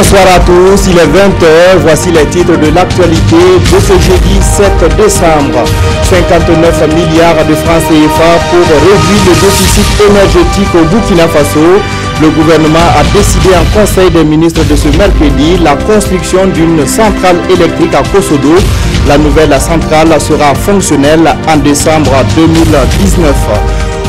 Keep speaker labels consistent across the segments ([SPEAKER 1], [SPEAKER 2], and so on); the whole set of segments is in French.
[SPEAKER 1] Bonsoir à tous, il est 20h, voici les titres de l'actualité de ce jeudi 7 décembre. 59 milliards de francs CFA pour réduire le déficit énergétique au Burkina Faso. Le gouvernement a décidé en Conseil des ministres de ce mercredi la construction d'une centrale électrique à Kosodo. La nouvelle centrale sera fonctionnelle en décembre 2019.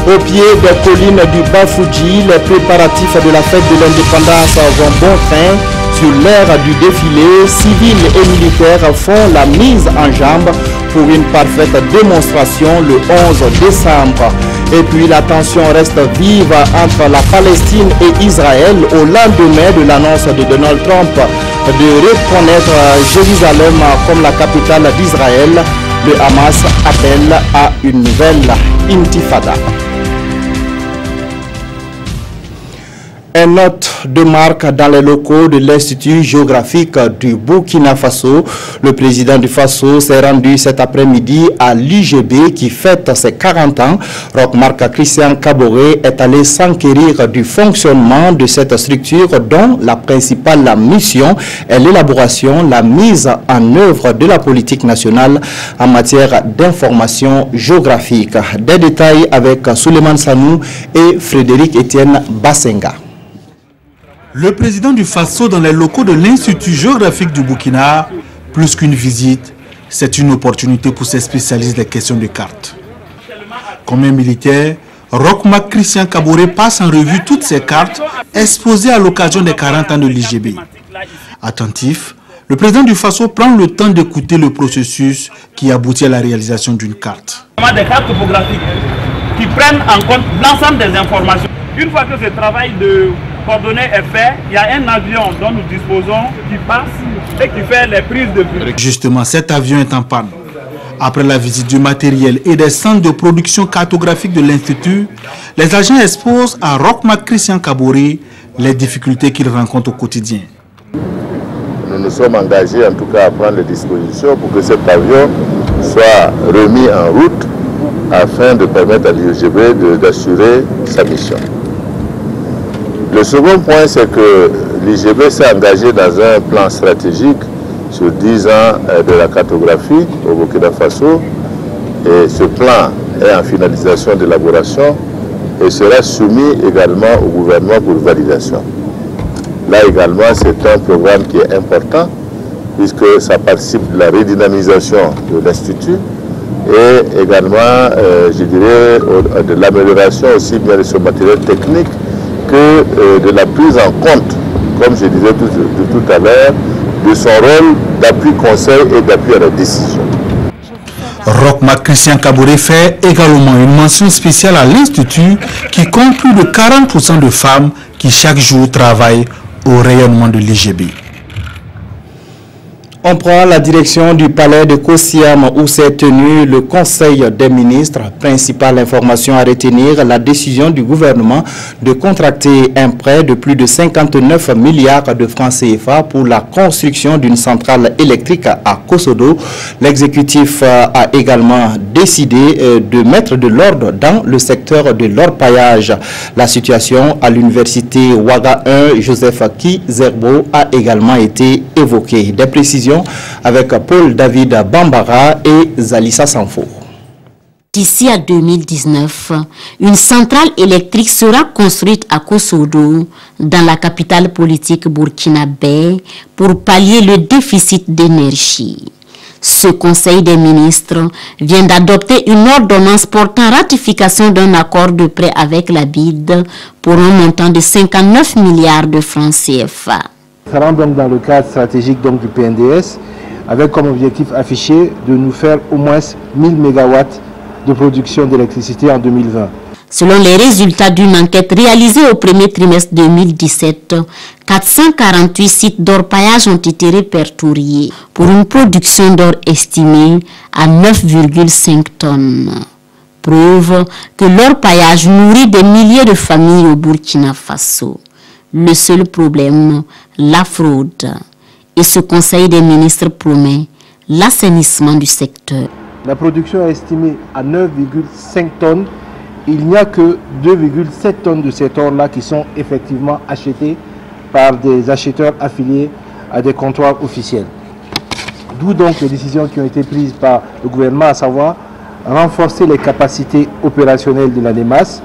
[SPEAKER 1] Au pied des collines du Bafouji, les préparatifs de la fête de l'indépendance vont bon train. Sur l'ère du défilé, civils et militaires font la mise en jambe pour une parfaite démonstration le 11 décembre. Et puis la tension reste vive entre la Palestine et Israël au lendemain de l'annonce de Donald Trump de reconnaître Jérusalem comme la capitale d'Israël. Le Hamas appelle à une nouvelle intifada. Un note de marque dans les locaux de l'Institut géographique du Burkina Faso. Le président du Faso s'est rendu cet après-midi à l'IGB qui fête ses 40 ans. Roch-Marc Christian Kaboré est allé s'enquérir du fonctionnement de cette structure dont la principale mission est l'élaboration, la mise en œuvre de la politique nationale en matière d'information géographique. Des détails avec Souleymane Sanou et Frédéric Etienne Bassenga.
[SPEAKER 2] Le président du Faso dans les locaux de l'Institut géographique du Burkina, plus qu'une visite, c'est une opportunité pour ces spécialistes des questions de cartes. Comme un militaire, Roch-Marc Christian Kaboré passe en revue toutes ces cartes exposées à l'occasion des 40 ans de l'IGB. Attentif, le président du Faso prend le temps d'écouter le processus qui aboutit à la réalisation d'une carte.
[SPEAKER 3] Des cartes topographiques qui prennent en compte l'ensemble des informations. Une fois que ce travail de coordonnées est fait, il y a un avion dont nous disposons qui passe et qui fait les prises de vue.
[SPEAKER 2] Justement, cet avion est en panne. Après la visite du matériel et des centres de production cartographique de l'Institut, les agents exposent à Roch-Marc Christian Kaboré les difficultés qu'ils rencontrent au quotidien.
[SPEAKER 4] Nous nous sommes engagés en tout cas à prendre les dispositions pour que cet avion soit remis en route afin de permettre à l'IGB d'assurer sa mission. Le second point, c'est que l'IGB s'est engagé dans un plan stratégique sur 10 ans de la cartographie au Burkina Faso. Et ce plan est en finalisation d'élaboration et sera soumis également au gouvernement pour validation. Là également, c'est un programme qui est important puisque ça participe de la redynamisation de l'Institut et également, je dirais, de l'amélioration aussi bien de ce matériel technique que de la prise en compte, comme je disais tout à l'heure, de son rôle d'appui conseil et d'appui à la décision.
[SPEAKER 2] Roch-Marc Christian Kaboré fait également une mention spéciale à l'Institut qui compte plus de 40% de femmes qui chaque jour travaillent au rayonnement de l'IGB.
[SPEAKER 1] On prend la direction du palais de Kosiam où s'est tenu le Conseil des ministres. Principale information à retenir, la décision du gouvernement de contracter un prêt de plus de 59 milliards de francs CFA pour la construction d'une centrale électrique à Kosodo. L'exécutif a également décidé de mettre de l'ordre dans le secteur de l'orpaillage. La situation à l'université Ouaga 1, Joseph Kizerbo, a également été évoquée. Des précisions avec Paul David Bambara et Zalissa Sanfo.
[SPEAKER 5] D'ici à 2019, une centrale électrique sera construite à Kosodo, dans la capitale politique burkinabé, pour pallier le déficit d'énergie. Ce Conseil des ministres vient d'adopter une ordonnance portant ratification d'un accord de prêt avec la BID pour un montant de 59 milliards de francs CFA.
[SPEAKER 6] Ça rentre donc dans le cadre stratégique donc du PNDS, avec comme objectif affiché de nous faire au moins 1000 MW de production d'électricité en 2020.
[SPEAKER 5] Selon les résultats d'une enquête réalisée au premier trimestre 2017, 448 sites d'orpaillage ont été répertoriés pour une production d'or estimée à 9,5 tonnes. Preuve que l'orpaillage nourrit des milliers de familles au Burkina Faso. Le seul problème, la fraude. Et ce Conseil des ministres promet l'assainissement du secteur.
[SPEAKER 6] La production est estimée à 9,5 tonnes. Il n'y a que 2,7 tonnes de cet or-là qui sont effectivement achetées par des acheteurs affiliés à des comptoirs officiels. D'où donc les décisions qui ont été prises par le gouvernement, à savoir renforcer les capacités opérationnelles de la NEMAS,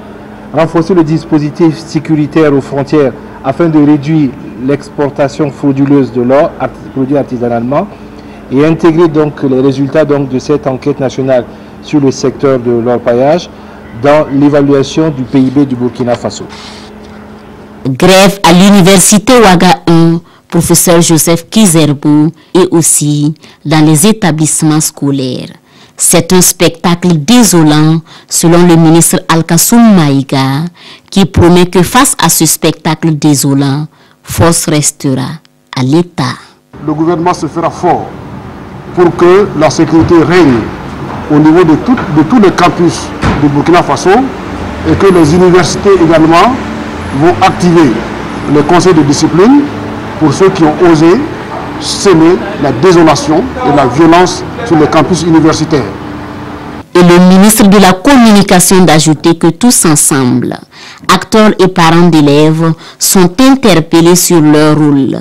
[SPEAKER 6] renforcer le dispositif sécuritaire aux frontières afin de réduire l'exportation frauduleuse de l'or produit artisanalement et intégrer donc les résultats donc de cette enquête nationale sur le secteur de l'orpaillage dans l'évaluation du PIB du Burkina Faso.
[SPEAKER 5] Grève à l'université Ouaga 1, professeur Joseph Kizerbo, et aussi dans les établissements scolaires. C'est un spectacle désolant, selon le ministre Al-Kassoum Maïga, qui promet que face à ce spectacle désolant, force restera à l'État.
[SPEAKER 7] Le gouvernement se fera fort pour que la sécurité règne au niveau de tous les campus du Burkina Faso et que les universités également vont activer les conseils de discipline pour ceux qui ont osé semer la désolation et la violence sur les campus universitaires.
[SPEAKER 5] Et le ministre de la Communication d'ajouter que tous ensemble, acteurs et parents d'élèves, sont interpellés sur leur rôle,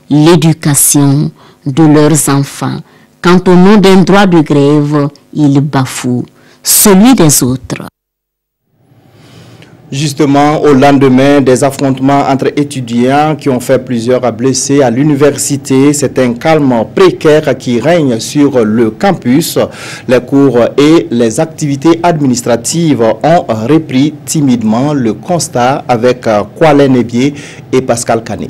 [SPEAKER 5] l'éducation de leurs enfants. Quant au nom d'un droit de grève, ils bafouent celui des autres.
[SPEAKER 1] Justement, au lendemain des affrontements entre étudiants qui ont fait plusieurs blessés à l'université, c'est un calme précaire qui règne sur le campus. Les cours et les activités administratives ont repris timidement. Le constat avec Kwale Nebié et Pascal Kané.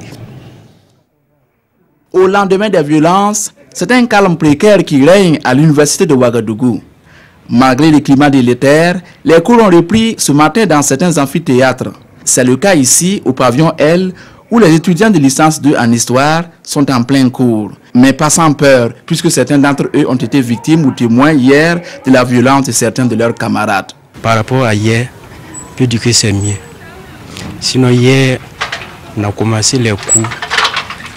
[SPEAKER 2] Au lendemain des violences, c'est un calme précaire qui règne à l'université de Ouagadougou. Malgré le climat délétère, les cours ont repris ce matin dans certains amphithéâtres. C'est le cas ici, au pavillon L, où les étudiants de licence 2 en histoire sont en plein cours. Mais pas sans peur, puisque certains d'entre eux ont été victimes ou témoins hier de la violence de certains de leurs camarades.
[SPEAKER 8] Par rapport à hier, je peux dire que c'est mieux. Sinon hier, on a commencé les cours.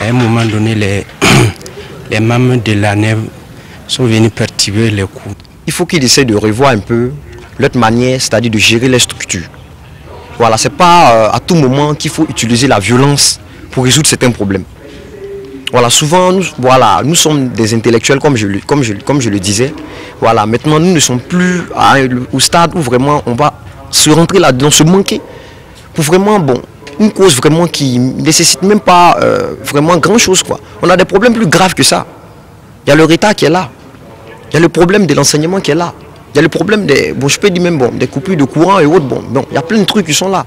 [SPEAKER 8] À un moment donné, les membres de la NEB sont venus perturber les cours.
[SPEAKER 9] Il faut qu'ils essaient de revoir un peu leur manière, c'est-à-dire de gérer les structures. Voilà, ce n'est pas à tout moment qu'il faut utiliser la violence pour résoudre certains problèmes. Voilà, souvent, nous sommes des intellectuels, comme je le disais. Voilà, maintenant, nous ne sommes plus au stade où vraiment on va se rentrer là-dedans, se manquer, pour vraiment, une cause vraiment qui ne nécessite même pas vraiment grand-chose, quoi. On a des problèmes plus graves que ça. Il y a le État qui est là. Il y a le problème de l'enseignement qui est là. Il y a le problème des, je peux dire même, des coupures de courant et autres. Il y a plein de trucs qui sont là.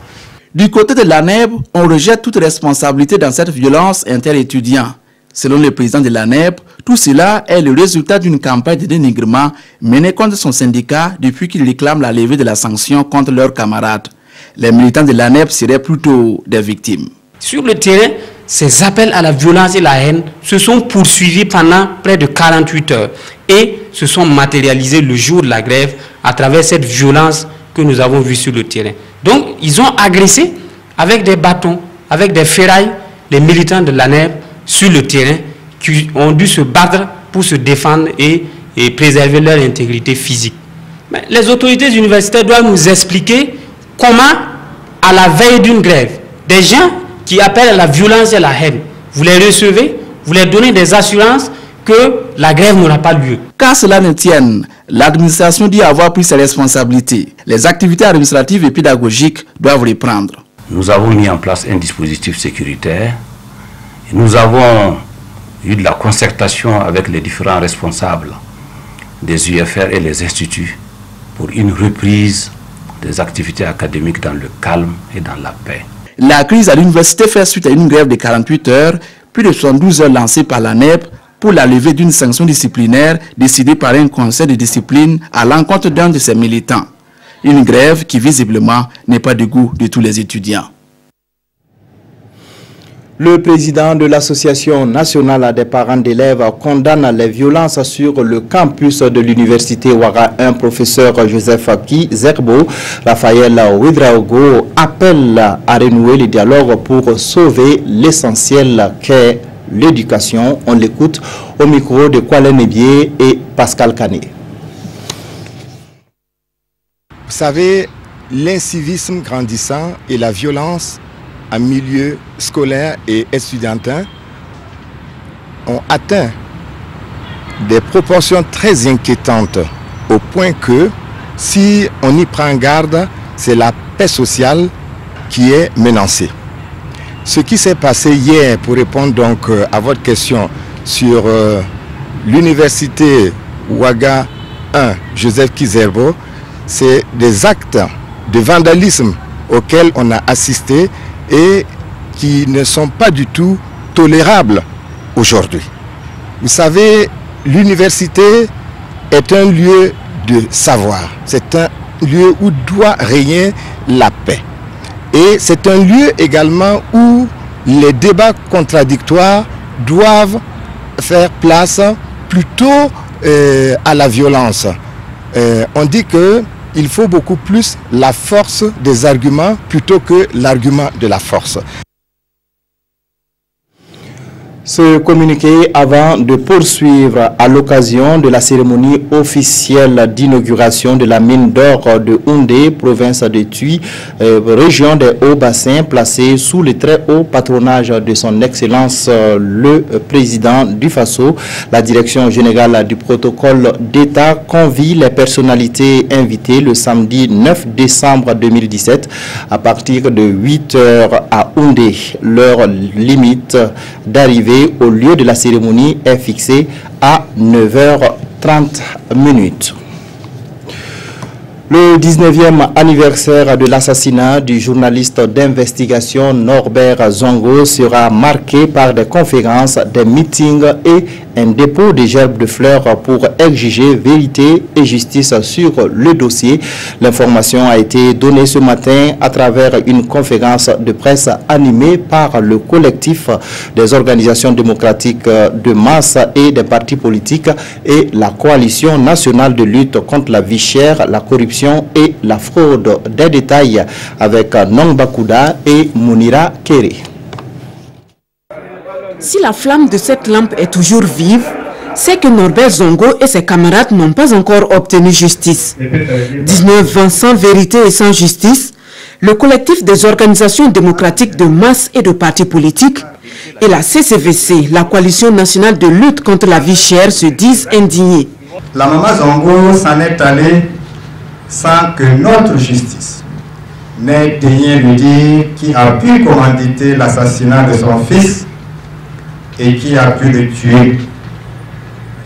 [SPEAKER 2] Du côté de l'ANEB, on rejette toute responsabilité dans cette violence inter-étudiants. Selon le président de l'ANEB, tout cela est le résultat d'une campagne de dénigrement menée contre son syndicat depuis qu'il réclame la levée de la sanction contre leurs camarades. Les militants de l'ANEB seraient plutôt des victimes.
[SPEAKER 10] Sur le terrain, ces appels à la violence et la haine se sont poursuivis pendant près de 48 heures et se sont matérialisés le jour de la grève à travers cette violence que nous avons vue sur le terrain. Donc, ils ont agressé avec des bâtons, avec des ferrailles, les militants de l'ANEB sur le terrain qui ont dû se battre pour se défendre et préserver leur intégrité physique. Mais les autorités universitaires doivent nous expliquer comment, à la veille d'une grève, des gens qui appellent à la violence et à la haine, vous les recevez, vous leur donnez des assurances que la grève n'aura pas lieu.
[SPEAKER 2] Qu'à cela ne tienne, l'administration dit avoir pris ses responsabilités. Les activités administratives et pédagogiques doivent reprendre.
[SPEAKER 11] Nous avons mis en place un dispositif sécuritaire. Et nous avons eu de la concertation avec les différents responsables des UFR et les instituts pour une reprise des activités académiques dans le calme et dans la paix.
[SPEAKER 2] La crise à l'université fait suite à une grève de 48 heures, puis de 72 heures lancée par l'ANEB pour la levée d'une sanction disciplinaire décidée par un conseil de discipline à l'encontre d'un de ses militants. Une grève qui visiblement n'est pas du goût de tous les étudiants.
[SPEAKER 1] Le président de l'Association nationale des parents d'élèves condamne les violences sur le campus de l'université Ouaga 1, professeur Joseph Kizerbo. Raphaël Ouedraogo appelle à renouer le dialogue pour sauver l'essentiel qu'est l'éducation. On l'écoute au micro de Kwale Nebié et Pascal Kané.
[SPEAKER 12] Vous savez, l'incivisme grandissant et la violence en milieu scolaire et estudiantin ont atteint des proportions très inquiétantes au point que si on y prend garde, c'est la paix sociale qui est menacée. Ce qui s'est passé hier, pour répondre donc à votre question sur l'université Ouaga 1, Joseph Kizerbo, c'est des actes de vandalisme auxquels on a assisté et qui ne sont pas du tout tolérables aujourd'hui. Vous savez, l'université est un lieu de savoir, c'est un lieu où doit régner la paix. Et c'est un lieu également où les débats contradictoires doivent faire place plutôt à la violence. On dit qu'il faut beaucoup plus la force des arguments plutôt que l'argument de la force.
[SPEAKER 1] Ce communiqué avant de poursuivre à l'occasion de la cérémonie officielle d'inauguration de la mine d'or de Houndé, province de Tuy, région des Hauts-Bassins, placée sous le très haut patronage de son Excellence le président du Faso. La direction générale du protocole d'État convie les personnalités invitées le samedi 9 décembre 2017 à partir de 8h à Houndé. L'heure limite d'arrivée au lieu de la cérémonie est fixée à 9h30. Le 19e anniversaire de l'assassinat du journaliste d'investigation Norbert Zongo sera marqué par des conférences, des meetings et un dépôt de gerbes de fleurs pour exiger vérité et justice sur le dossier. L'information a été donnée ce matin à travers une conférence de presse animée par le collectif des organisations démocratiques de masse et des partis politiques et la coalition nationale de lutte contre la vie chère, la corruption et la fraude. Des détails avec Nong Bakouda et Mounira Kéré.
[SPEAKER 13] Si la flamme de cette lampe est toujours vive, c'est que Norbert Zongo et ses camarades n'ont pas encore obtenu justice. 19 ans sans vérité et sans justice, le collectif des organisations démocratiques de masse et de partis politiques et la CCVC, la coalition nationale de lutte contre la vie chère, se disent indignés.
[SPEAKER 14] La maman Zongo s'en est allée sans que notre justice n'ait daigné lui dire qui a pu commanditer l'assassinat de son fils et qui a pu le tuer.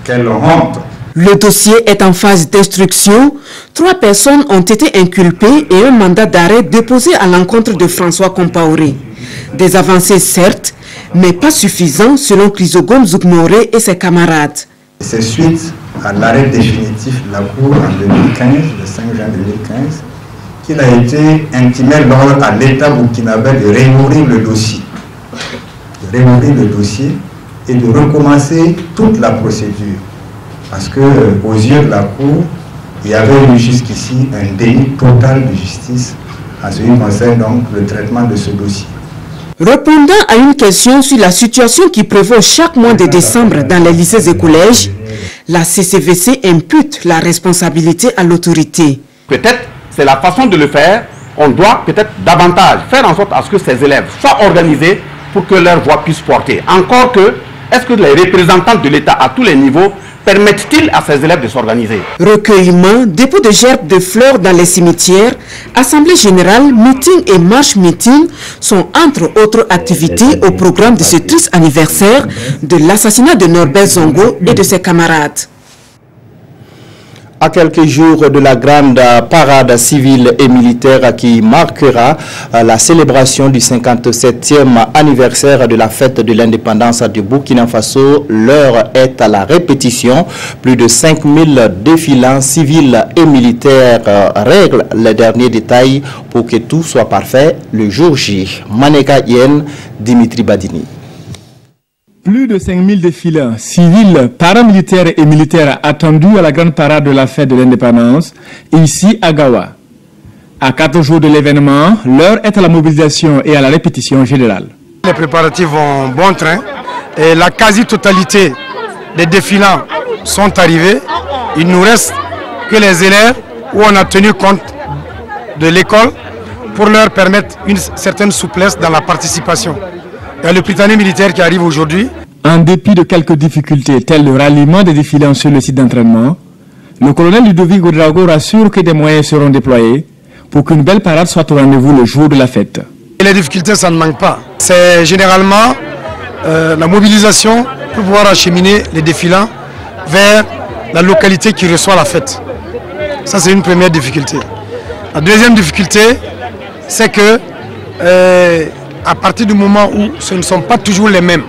[SPEAKER 14] Quelle honte!
[SPEAKER 13] Le dossier est en phase d'instruction. 3 personnes ont été inculpées et un mandat d'arrêt déposé à l'encontre de François Compaoré. Des avancées certes, mais pas suffisantes selon Chrysogone Zoukmoré et ses camarades.
[SPEAKER 14] C'est suite à l'arrêt définitif de la Cour en 2015, le 5 juin 2015, qu'il a été intimé l'ordre à l'État burkinabé de réouvrir le dossier. De réouvrir le dossier et de recommencer toute la procédure. Parce qu'aux yeux de la Cour, il y avait eu jusqu'ici un déni total de justice en ce qui concerne donc le traitement de ce dossier.
[SPEAKER 13] Répondant à une question sur la situation qui prévaut chaque mois de décembre dans les lycées et collèges, la CCVC impute la responsabilité à l'autorité.
[SPEAKER 15] Peut-être c'est la façon de le faire. On doit peut-être davantage faire en sorte à ce que ces élèves soient organisés pour que leur voix puisse porter. Encore que, est-ce que les représentants de l'État à tous les niveaux permettent-ils à ces élèves de s'organiser?
[SPEAKER 13] Recueillement, dépôt de gerbes de fleurs dans les cimetières, assemblée générale, meeting et marche-meeting sont entre autres activités au programme de ce triste anniversaire de l'assassinat de Norbert Zongo et de ses camarades.
[SPEAKER 1] À quelques jours de la grande parade civile et militaire qui marquera la célébration du 57e anniversaire de la fête de l'indépendance du Burkina Faso, l'heure est à la répétition. Plus de 5000 défilants civils et militaires règlent les derniers détails pour que tout soit parfait le jour J. Maneka Yen, Dimitri Badini.
[SPEAKER 16] Plus de 5000 défilants civils, paramilitaires et militaires attendus à la grande parade de la fête de l'indépendance, ici à Gawa. À 4 jours de l'événement, l'heure est à la mobilisation et à la répétition générale.
[SPEAKER 7] Les préparatifs vont bon train et la quasi-totalité des défilants sont arrivés. Il nous reste que les élèves où on a tenu compte de l'école pour leur permettre une certaine souplesse dans la participation. Il y a le Prytanée militaire qui arrive aujourd'hui.
[SPEAKER 16] En dépit de quelques difficultés, telles le ralliement des défilants sur le site d'entraînement, le colonel Ludovic Ouedraogo rassure que des moyens seront déployés pour qu'une belle parade soit au rendez-vous le jour de la fête.
[SPEAKER 7] Et les difficultés, ça ne manque pas. C'est généralement la mobilisation pour pouvoir acheminer les défilants vers la localité qui reçoit la fête. Ça, c'est une première difficulté. La deuxième difficulté, c'est que à partir du moment où ce ne sont pas toujours les mêmes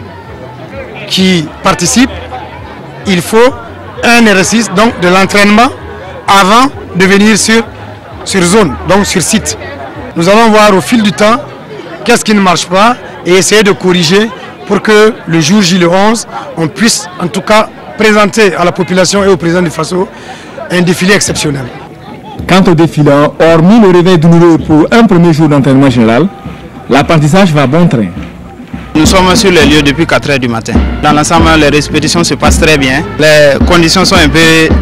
[SPEAKER 7] qui participent, il faut un exercice donc de l'entraînement avant de venir sur zone, donc sur site. Nous allons voir au fil du temps qu'est-ce qui ne marche pas et essayer de corriger pour que le jour J le 11, on puisse en tout cas présenter à la population et au président du Faso un défilé exceptionnel.
[SPEAKER 16] Quant au défilant, hormis le réveil douloureux pour un premier jour d'entraînement général, l'apprentissage va bon train.
[SPEAKER 17] Nous sommes sur les lieux depuis 4 h du matin. Dans l'ensemble, les répétitions se passent très bien. Les conditions sont un peu,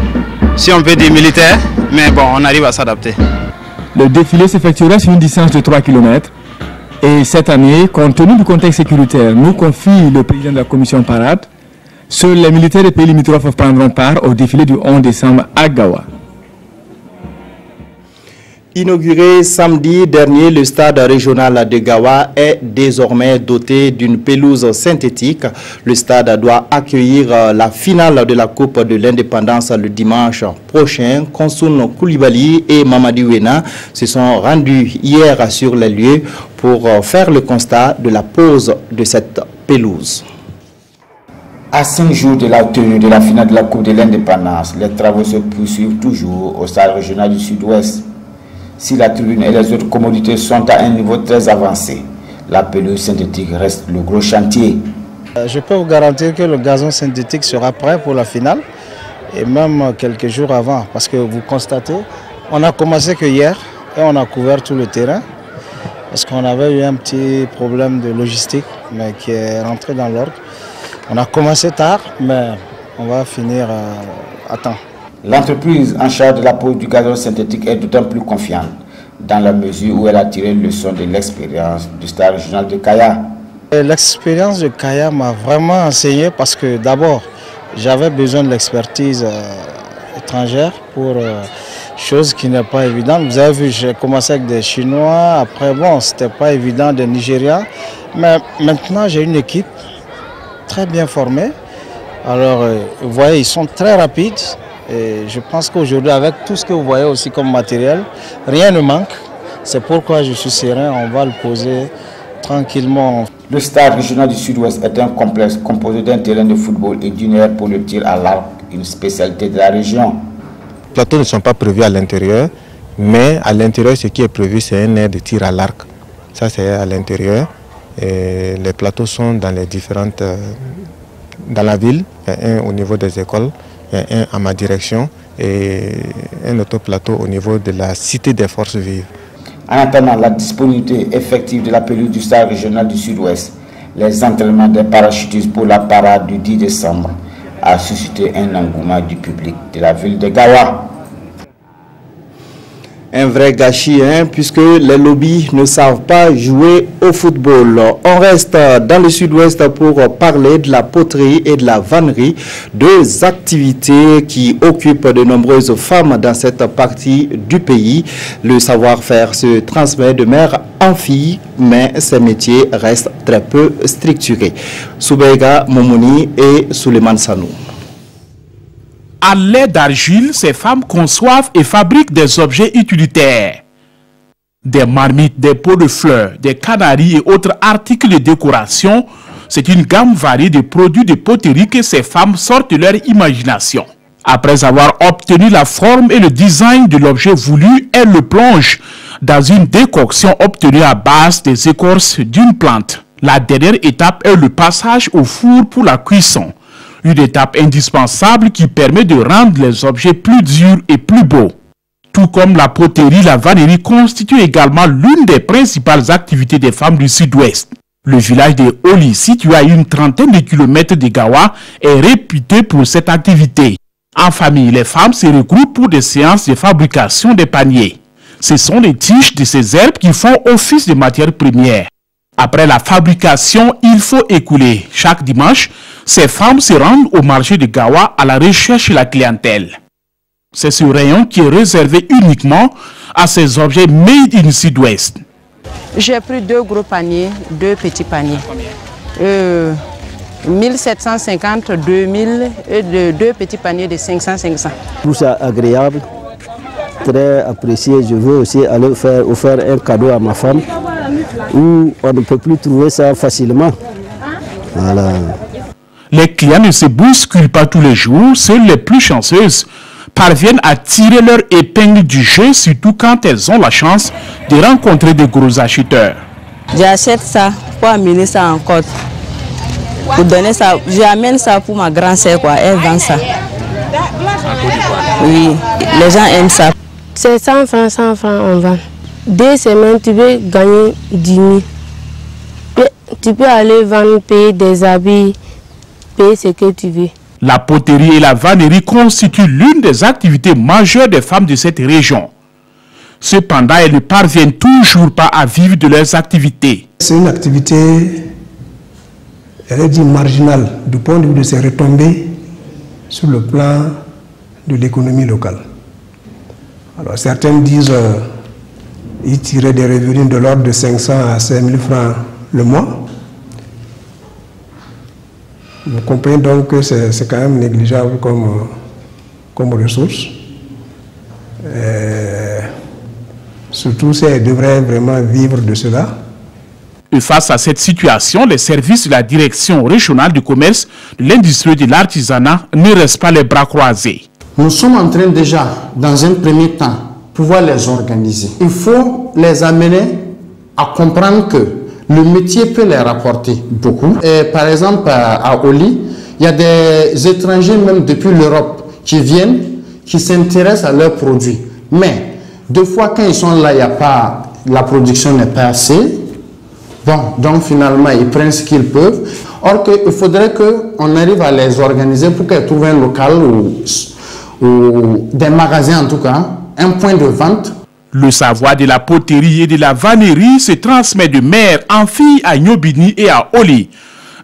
[SPEAKER 17] si on peut dire, militaires, mais bon, on arrive à s'adapter.
[SPEAKER 16] Le défilé s'effectuera sur une distance de 3 km. Et cette année, compte tenu du contexte sécuritaire, nous confie le président de la commission parade, seuls les militaires des pays limitrophes prendront part au défilé du 11 décembre à Gawa.
[SPEAKER 1] Inauguré samedi dernier, le stade régional de Gawa est désormais doté d'une pelouse synthétique. Le stade doit accueillir la finale de la Coupe de l'Indépendance le dimanche prochain. Konsoun Koulibaly et Mamadi Wena se sont rendus hier sur les lieux pour faire le constat de la pose de cette pelouse.
[SPEAKER 18] À 5 jours de la tenue de la finale de la Coupe de l'Indépendance, les travaux se poursuivent toujours au stade régional du Sud-Ouest. Si la tribune et les autres commodités sont à un niveau très avancé, la pelouse synthétique reste le gros chantier.
[SPEAKER 19] Je peux vous garantir que le gazon synthétique sera prêt pour la finale et même quelques jours avant, parce que vous constatez, on a commencé que hier et on a couvert tout le terrain parce qu'on avait eu un petit problème de logistique mais qui est rentré dans l'ordre. On a commencé tard mais on va finir à temps.
[SPEAKER 18] L'entreprise en charge de la pose du gazon synthétique est d'autant plus confiante dans la mesure où elle a tiré le leçon de l'expérience du stade régional de Kaya.
[SPEAKER 19] L'expérience de Kaya m'a vraiment enseigné parce que d'abord, j'avais besoin de l'expertise étrangère pour chose qui n'est pas évidente. Vous avez vu, j'ai commencé avec des Chinois, après bon, c'était pas évident, des Nigérians, mais maintenant j'ai une équipe très bien formée. Alors, vous voyez, ils sont très rapides. Et je pense qu'aujourd'hui, avec tout ce que vous voyez aussi comme matériel, rien ne manque. C'est pourquoi je suis serein, on va le poser tranquillement.
[SPEAKER 18] Le stade régional du Sud-Ouest est un complexe composé d'un terrain de football et d'une aire pour le tir à l'arc, une spécialité de la région.
[SPEAKER 20] Les plateaux ne sont pas prévus à l'intérieur, mais à l'intérieur, ce qui est prévu, c'est un aire de tir à l'arc. Ça, c'est à l'intérieur. Les plateaux sont dans les différentes... dans la ville, il y a un au niveau des écoles. Un à ma direction et un autre plateau au niveau de la cité des forces vives.
[SPEAKER 18] En attendant la disponibilité effective de la pelouse du stade régional du Sud-Ouest, les entraînements des parachutistes pour la parade du 10 décembre a suscité un engouement du public de la ville de Gawa.
[SPEAKER 1] Un vrai gâchis, puisque les lobbies ne savent pas jouer au football. On reste dans le Sud-Ouest pour parler de la poterie et de la vannerie, deux activités qui occupent de nombreuses femmes dans cette partie du pays. Le savoir-faire se transmet de mère en fille, mais ces métiers restent très peu structurés. Soubega Momouni et Suleiman Sanou.
[SPEAKER 21] À l'aide d'argile, ces femmes conçoivent et fabriquent des objets utilitaires. Des marmites, des pots de fleurs, des canaris et autres articles de décoration, c'est une gamme variée de produits de poterie que ces femmes sortent de leur imagination. Après avoir obtenu la forme et le design de l'objet voulu, elles le plongent dans une décoction obtenue à base des écorces d'une plante. La dernière étape est le passage au four pour la cuisson. Une étape indispensable qui permet de rendre les objets plus durs et plus beaux. Tout comme la poterie, la vannerie constitue également l'une des principales activités des femmes du Sud-Ouest. Le village de Oli, situé à une trentaine de kilomètres de Gawa, est réputé pour cette activité. En famille, les femmes se regroupent pour des séances de fabrication des paniers. Ce sont les tiges de ces herbes qui font office de matière première. Après la fabrication, il faut écouler. Chaque dimanche, ces femmes se rendent au marché de Gawa à la recherche de la clientèle. C'est ce rayon qui est réservé uniquement à ces objets made in Sud-Ouest.
[SPEAKER 3] J'ai pris 2 gros paniers, 2 petits paniers. 1750, 2000 et 2 petits paniers de 500.
[SPEAKER 22] Tout ça agréable, très apprécié. Je veux aussi aller offrir un cadeau à ma femme où on ne peut plus trouver ça facilement. Voilà.
[SPEAKER 21] Les clients ne se bousculent pas tous les jours, seules les plus chanceuses parviennent à tirer leur épingle du jeu, surtout quand elles ont la chance de rencontrer de gros acheteurs.
[SPEAKER 23] J'achète ça pour amener ça en côte. Pour donner ça, j'amène ça pour ma grand-sœur, quoi. Elle vend ça. Oui, les gens aiment ça.
[SPEAKER 24] C'est 100 francs, on vend. 2 semaines, tu peux gagner 10 000. Tu peux aller vendre, payer des habits, payer ce que tu veux.
[SPEAKER 21] La poterie et la vannerie constituent l'une des activités majeures des femmes de cette région. Cependant, elles ne parviennent toujours pas à vivre de leurs activités.
[SPEAKER 25] C'est une activité, elle est dit marginale du point de vue de ses retombées sur le plan de l'économie locale. Alors certains disent y tirer des revenus de l'ordre de 500 à 5 000 francs le mois. Vous comprenez donc que c'est quand même négligeable comme ressource. Surtout si elle devrait vraiment vivre de cela.
[SPEAKER 21] Et face à cette situation, les services de la direction régionale du commerce, de l'industrie et de l'artisanat ne restent pas les bras croisés.
[SPEAKER 26] Nous sommes en train déjà, dans un premier temps, pouvoir les organiser. Il faut les amener à comprendre que le métier peut les rapporter beaucoup. Et par exemple, à Oli, il y a des étrangers, même depuis l'Europe, qui viennent, qui s'intéressent à leurs produits. Mais, 2 fois, quand ils sont là, il y a pas, la production n'est pas assez. Bon, donc finalement, ils prennent ce qu'ils peuvent. Or, il faudrait qu'on arrive à les organiser pour qu'elles trouvent un local ou des magasins, en tout cas, un point de vente.
[SPEAKER 21] Le savoir de la poterie et de la vannerie se transmet de mère en fille à Nyobini et à Oli.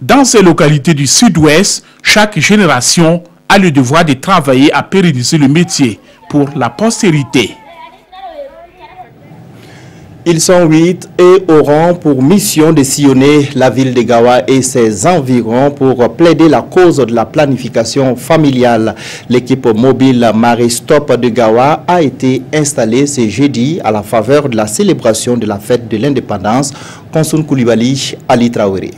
[SPEAKER 21] Dans ces localités du Sud-Ouest, chaque génération a le devoir de travailler à pérenniser le métier pour la postérité.
[SPEAKER 1] Ils sont 8 et auront pour mission de sillonner la ville de Gawa et ses environs pour plaider la cause de la planification familiale. L'équipe mobile Maristop de Gawa a été installée ce jeudi à la faveur de la célébration de la fête de l'indépendance. Konsoun Koulibaly, Ali Traoré.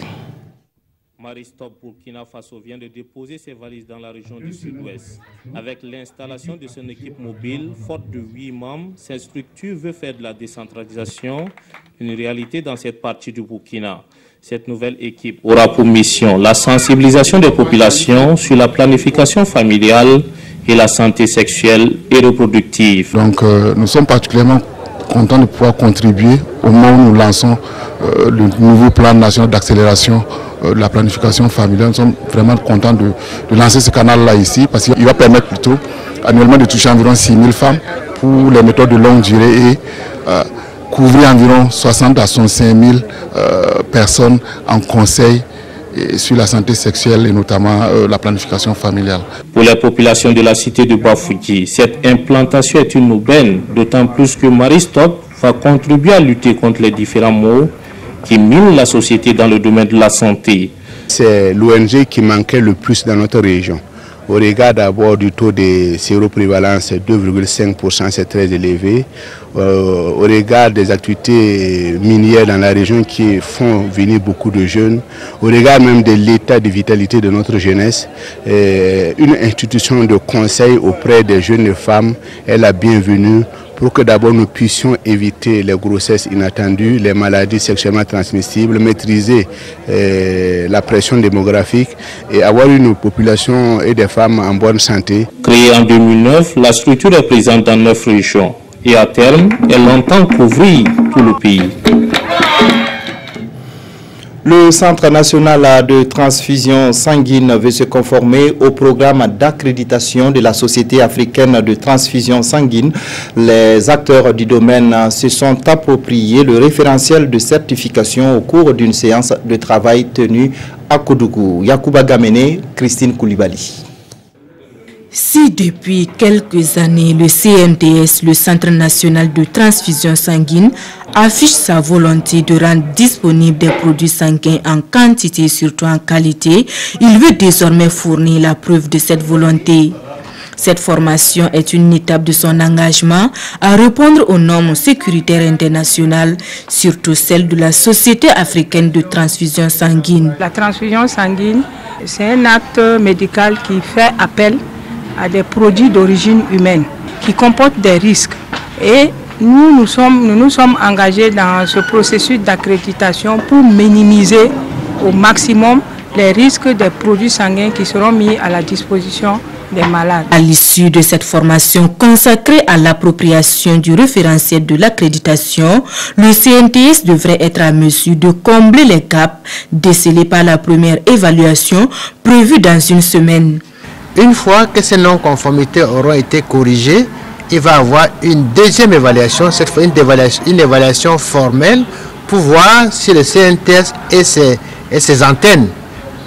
[SPEAKER 27] Maristop Burkina Faso vient de déposer ses valises dans la région du Sud-Ouest. Avec l'installation de son équipe mobile, forte de 8 membres, cette structure veut faire de la décentralisation une réalité dans cette partie du Burkina. Cette nouvelle équipe aura pour mission la sensibilisation des populations sur la planification familiale et la santé sexuelle et reproductive.
[SPEAKER 7] Donc nous sommes particulièrement contents de pouvoir contribuer au moment où nous lançons le nouveau plan national d'accélération de la planification familiale. Nous sommes vraiment contents de lancer ce canal-là ici parce qu'il va permettre plutôt annuellement de toucher environ 6 000 femmes pour les méthodes de longue durée et couvrir environ 60 à 65 000 personnes en conseil sur la santé sexuelle et notamment la planification familiale.
[SPEAKER 27] Pour les populations de la cité de Bafouki, cette implantation est une aubaine, d'autant plus que Maristop va contribuer à lutter contre les différents maux qui minent la société dans le domaine de la santé.
[SPEAKER 28] C'est l'ONG qui manquait le plus dans notre région. Au regard d'abord du taux de séroprévalence, 2,5%, c'est très élevé. Au regard des activités minières dans la région qui font venir beaucoup de jeunes, au regard même de l'état de vitalité de notre jeunesse, une institution de conseil auprès des jeunes femmes est la bienvenue pour que d'abord nous puissions éviter les grossesses inattendues, les maladies sexuellement transmissibles, maîtriser la pression démographique et avoir une population et des femmes en bonne santé.
[SPEAKER 27] Créée en 2009, la structure est présente dans 9 régions et à terme, elle entend couvrir tout le pays.
[SPEAKER 1] Le Centre national de transfusion sanguine veut se conformer au programme d'accréditation de la Société africaine de transfusion sanguine. Les acteurs du domaine se sont appropriés le référentiel de certification au cours d'une séance de travail tenue à Koudougou. Yacouba Gamene, Christine Koulibaly.
[SPEAKER 2] Si depuis quelques années, le CNTS, le Centre national de transfusion sanguine, affiche sa volonté de rendre disponibles des produits sanguins en quantité et surtout en qualité, il veut désormais fournir la preuve de cette volonté. Cette formation est une étape de son engagement à répondre aux normes sécuritaires internationales, surtout celles de la Société africaine de transfusion sanguine.
[SPEAKER 3] La transfusion sanguine, c'est un acte médical qui fait appel à des produits d'origine humaine qui comportent des risques. Et nous nous sommes engagés dans ce processus d'accréditation pour minimiser au maximum les risques des produits sanguins qui seront mis à la disposition des malades.
[SPEAKER 2] À l'issue de cette formation consacrée à l'appropriation du référentiel de l'accréditation, le CNTS devrait être à mesure de combler les gaps décelés par la première évaluation prévue dans une semaine.
[SPEAKER 4] Une fois que ces non-conformités auront été corrigées, il va y avoir une deuxième évaluation, cette fois une évaluation formelle pour voir si le CNTS et ses antennes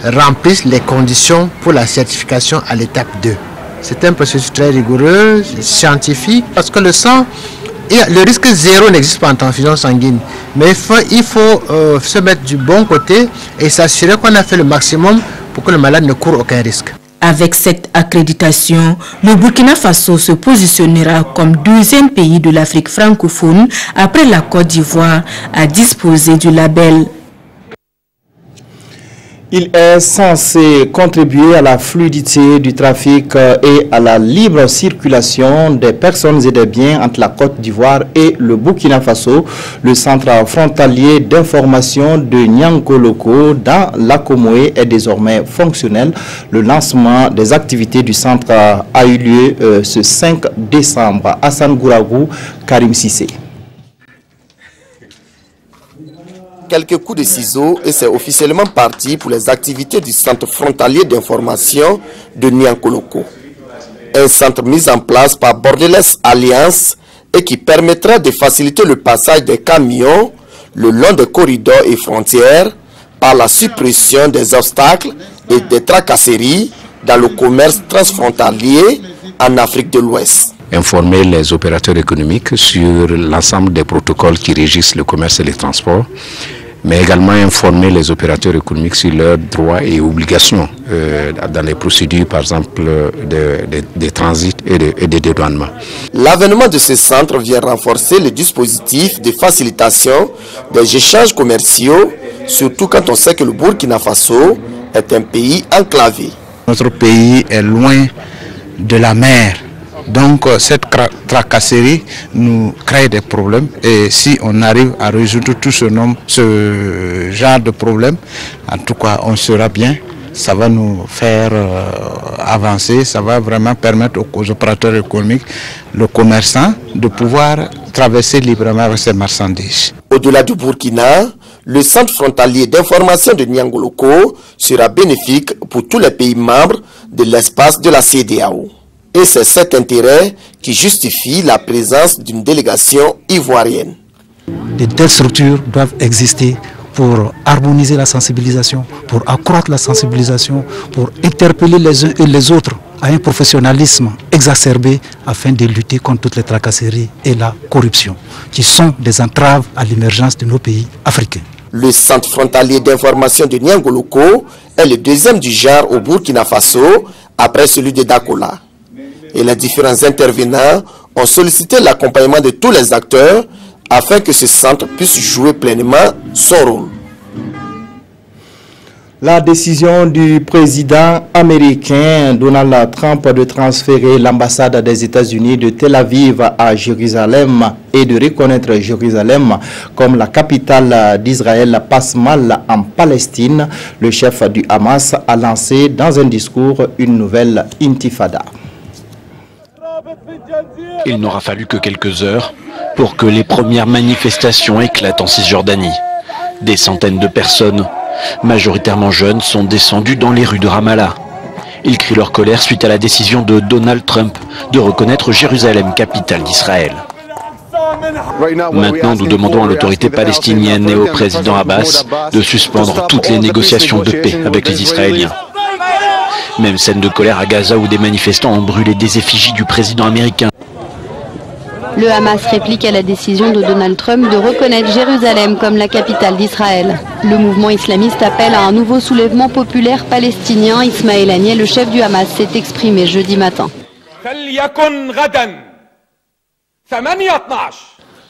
[SPEAKER 4] remplissent les conditions pour la certification à l'étape 2. C'est un processus très rigoureux, scientifique, parce que le sang, le risque zéro n'existe pas en transfusion sanguine. Mais il faut se mettre du bon côté et s'assurer qu'on a fait le maximum pour que le malade ne court aucun risque.
[SPEAKER 2] Avec cette accréditation, le Burkina Faso se positionnera comme deuxième pays de l'Afrique francophone après la Côte d'Ivoire à disposer du label.
[SPEAKER 1] Il est censé contribuer à la fluidité du trafic et à la libre circulation des personnes et des biens entre la Côte d'Ivoire et le Burkina Faso. Le centre frontalier d'information de Niankoloko dans l'Akomoé est désormais fonctionnel. Le lancement des activités du centre a eu lieu ce 5 décembre. Hassan Gouragou, Karim Sissé.
[SPEAKER 5] Quelques coups de ciseaux et c'est officiellement parti pour les activités du centre frontalier d'information de Niankoloko. Un centre mis en place par Borderless Alliance et qui permettra de faciliter le passage des camions le long des corridors et frontières par la suppression des obstacles et des tracasseries dans le commerce transfrontalier en Afrique de l'Ouest.
[SPEAKER 6] Informer les opérateurs économiques sur l'ensemble des protocoles qui régissent le commerce et les transports, mais également informer les opérateurs économiques sur leurs droits et obligations dans les procédures, par exemple, des transits et des dédouanements.
[SPEAKER 5] L'avènement de ce centre vient renforcer le dispositif de facilitation des échanges commerciaux, surtout quand on sait que le Burkina Faso est un pays enclavé.
[SPEAKER 4] Notre pays est loin de la mer. Donc cette tracasserie nous crée des problèmes et si on arrive à résoudre tout ce genre de problèmes, en tout cas on sera bien, ça va nous faire avancer, ça va vraiment permettre aux opérateurs économiques, aux commerçants de pouvoir traverser librement avec ces marchandises.
[SPEAKER 5] Au-delà du Burkina, le centre frontalier d'information de Niankoloko sera bénéfique pour tous les pays membres de l'espace de la CEDEAO. Et c'est cet intérêt qui justifie la présence d'une délégation ivoirienne.
[SPEAKER 8] De telles structures doivent exister pour harmoniser la sensibilisation, pour accroître la sensibilisation, pour interpeller les uns et les autres à un professionnalisme exacerbé afin de lutter contre toutes les tracasseries et la corruption, qui sont des entraves à l'émergence de nos pays africains.
[SPEAKER 5] Le centre frontalier d'information de Niankoloko est le deuxième du genre au Burkina Faso, après celui de Dakola. Et les différents intervenants ont sollicité l'accompagnement de tous les acteurs afin que ce centre puisse jouer pleinement son rôle.
[SPEAKER 1] La décision du président américain Donald Trump de transférer l'ambassade des États-Unis de Tel Aviv à Jérusalem et de reconnaître Jérusalem comme la capitale d'Israël passe mal en Palestine. Le chef du Hamas a lancé dans un discours une nouvelle intifada.
[SPEAKER 9] Il n'aura fallu que quelques heures pour que les premières manifestations éclatent en Cisjordanie. Des centaines de personnes majoritairement jeunes, sont descendus dans les rues de Ramallah. Ils crient leur colère suite à la décision de Donald Trump de reconnaître Jérusalem, capitale d'Israël. Maintenant, nous demandons à l'autorité palestinienne et au président Abbas de suspendre toutes les négociations de paix avec les Israéliens. Même scène de colère à Gaza où des manifestants ont brûlé des effigies du président américain.
[SPEAKER 10] Le Hamas réplique à la décision de Donald Trump de reconnaître Jérusalem comme la capitale d'Israël. Le mouvement islamiste appelle à un nouveau soulèvement populaire palestinien. Ismaël Haniyeh, le chef du Hamas, s'est exprimé jeudi matin.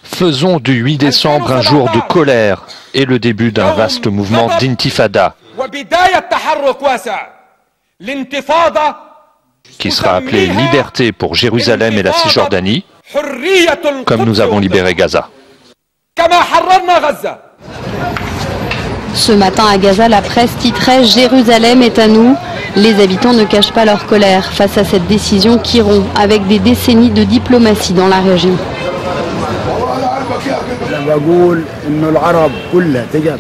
[SPEAKER 11] Faisons du 8 décembre un jour de colère et le début d'un vaste mouvement d'intifada qui sera appelé Liberté pour Jérusalem et la Cisjordanie, comme nous avons libéré Gaza.
[SPEAKER 10] Ce matin à Gaza, la presse titrait « Jérusalem est à nous ». Les habitants ne cachent pas leur colère face à cette décision qui rompt avec des décennies de diplomatie dans la région.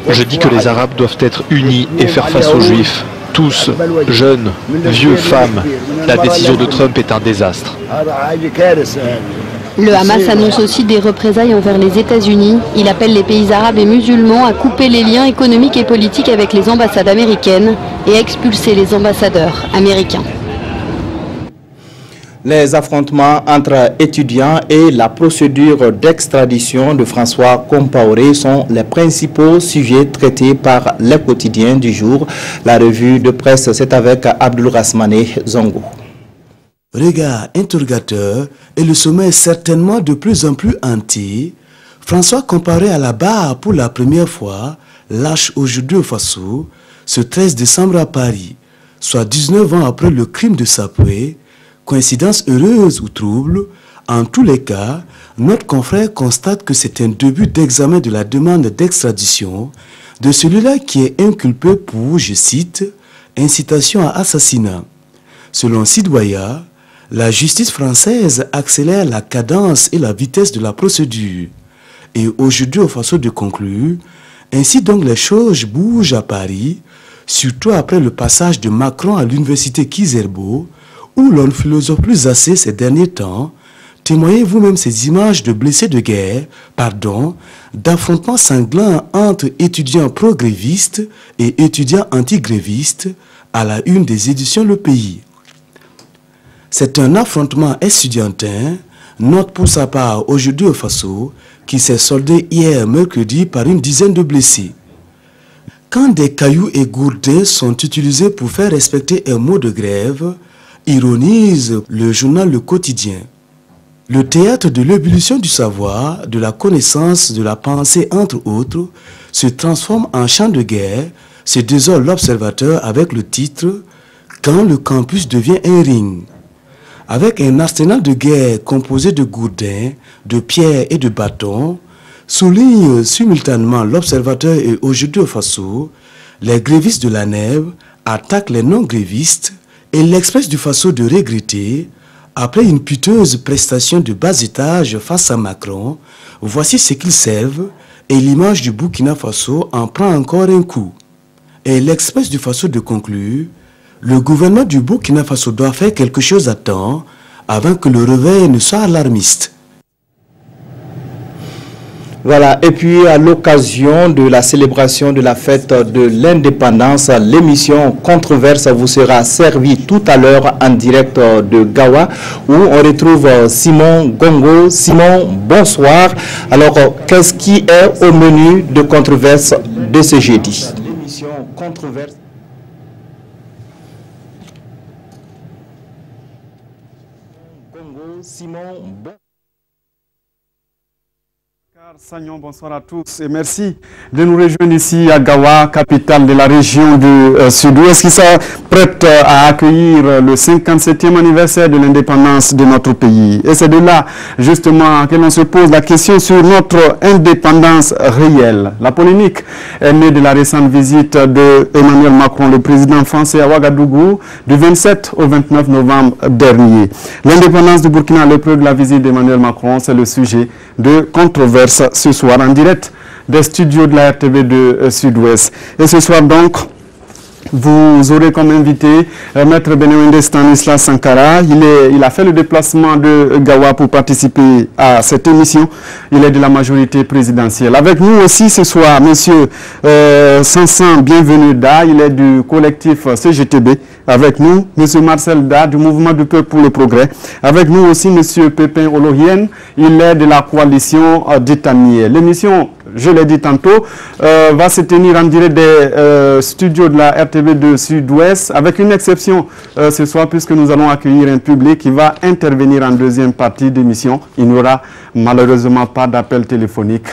[SPEAKER 11] Je dis que les Arabes doivent être unis et faire face aux Juifs. Tous, jeunes, vieux, femmes. La décision de Trump est un désastre.
[SPEAKER 10] Le Hamas annonce aussi des représailles envers les États-Unis. Il appelle les pays arabes et musulmans à couper les liens économiques et politiques avec les ambassades américaines et à expulser les ambassadeurs américains.
[SPEAKER 1] Les affrontements entre étudiants et la procédure d'extradition de François Compaoré sont les principaux sujets traités par les quotidiens du jour. La revue de presse, c'est avec Abdul Rasmane Zongo.
[SPEAKER 12] Regard interrogateur et le sommet certainement de plus en plus hanté, François Compaoré à la barre pour la première fois lâche aujourd'hui au Faso ce 13 décembre à Paris, soit 19 ans après le crime de Sapoué. Coïncidence heureuse ou trouble, en tous les cas, notre confrère constate que c'est un début d'examen de la demande d'extradition de celui-là qui est inculpé pour, je cite, incitation à assassinat. Selon Sidouaya, la justice française accélère la cadence et la vitesse de la procédure. Et aujourd'hui, au façon de conclure, ainsi donc les choses bougent à Paris, surtout après le passage de Macron à l'université Kizerbo, où l'on ne philosophe plus assez ces derniers temps. Témoignez vous-même ces images de blessés de guerre, d'affrontements sanglants entre étudiants pro-grévistes et étudiants anti-grévistes à la une des éditions Le Pays. C'est un affrontement estudiantin, note pour sa part aujourd'hui au Faso, qui s'est soldé hier mercredi par une dizaine de blessés. Quand des cailloux et gourdins sont utilisés pour faire respecter un mot de grève, ironise le journal Le Quotidien. Le théâtre de l'ébullition du savoir, de la connaissance, de la pensée, entre autres, se transforme en champ de guerre, se désole l'observateur avec le titre « Quand le campus devient un ring ». Avec un arsenal de guerre composé de gourdins, de pierres et de bâtons, souligne simultanément l'observateur et aujourd'hui au Faso, les grévistes de la Nève attaquent les non-grévistes et l'Express du Faso de regretter, après une piteuse prestation de bas étage face à Macron, voici ce qu'ils servent et l'image du Burkina Faso en prend encore un coup. Et l'Express du Faso de conclure, le gouvernement du Burkina Faso doit faire quelque chose à temps avant que le réveil ne soit alarmiste.
[SPEAKER 1] Voilà, et puis à l'occasion de la célébration de la fête de l'indépendance, l'émission Controverse vous sera servie tout à l'heure en direct de Gawa, où on retrouve Simon Gongo. Simon, bonsoir. Alors, qu'est-ce qui est au menu de Controverse de ce jeudi? L'émission Controverse. Gongo, Simon, bon.
[SPEAKER 13] Sagnon, bonsoir à tous et merci de nous rejoindre ici à Gawa, capitale de la région du Sud-Ouest, qui s'apprête à accueillir le 57e anniversaire de l'indépendance de notre pays. Et c'est de là, justement, que l'on se pose la question sur notre indépendance réelle. La polémique est née de la récente visite de Emmanuel Macron, le président français, à Ouagadougou, du 27 au 29 novembre dernier. L'indépendance du Burkina, l'épreuve de la visite d'Emmanuel Macron, c'est le sujet de controverse Sud-Ouest ce soir en direct des studios de la RTB de Sud-Ouest. Et ce soir donc, vous aurez comme invité Maître Benewende Stanislas Sankara. Il a fait le déplacement de Gawa pour participer à cette émission. Il est de la majorité présidentielle. Avec nous aussi ce soir, Monsieur Sansan Bienvenu Da. Il est du collectif CGTB. Avec nous, Monsieur Marcel Da du Mouvement du Peuple pour le Progrès. Avec nous aussi, Monsieur Pépin Olohien. Il est de la coalition d'Étamier. L'émission, je l'ai dit tantôt, va se tenir en direct des studios de la RTB de Sud-Ouest, avec une exception ce soir, puisque nous allons accueillir un public qui va intervenir en deuxième partie d'émission. Il n'y aura malheureusement pas d'appel téléphonique.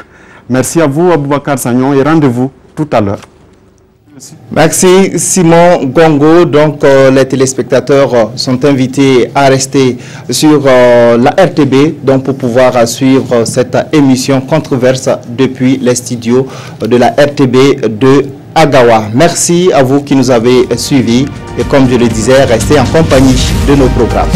[SPEAKER 13] Merci à vous, Aboubakar Sagnon, et rendez-vous tout à l'heure.
[SPEAKER 1] Merci Simon Gongo. Donc les téléspectateurs sont invités à rester sur la RTB donc, pour pouvoir suivre cette émission controverse depuis les studios de la RTB de Agawa. Merci à vous qui nous avez suivis et comme je le disais, restez en compagnie de nos programmes.